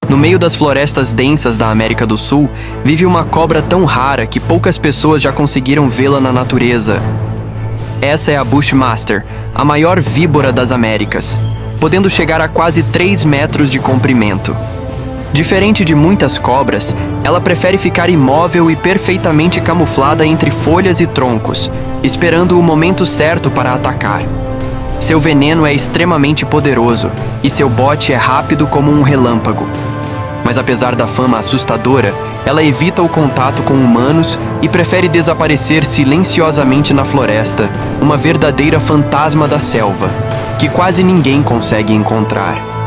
No meio das florestas densas da América do Sul, vive uma cobra tão rara que poucas pessoas já conseguiram vê-la na natureza. Essa é a Bushmaster, a maior víbora das Américas, podendo chegar a quase 3 metros de comprimento. Diferente de muitas cobras, ela prefere ficar imóvel e perfeitamente camuflada entre folhas e troncos, esperando o momento certo para atacar. Seu veneno é extremamente poderoso e seu bote é rápido como um relâmpago. Mas apesar da fama assustadora, ela evita o contato com humanos e prefere desaparecer silenciosamente na floresta, uma verdadeira fantasma da selva, que quase ninguém consegue encontrar.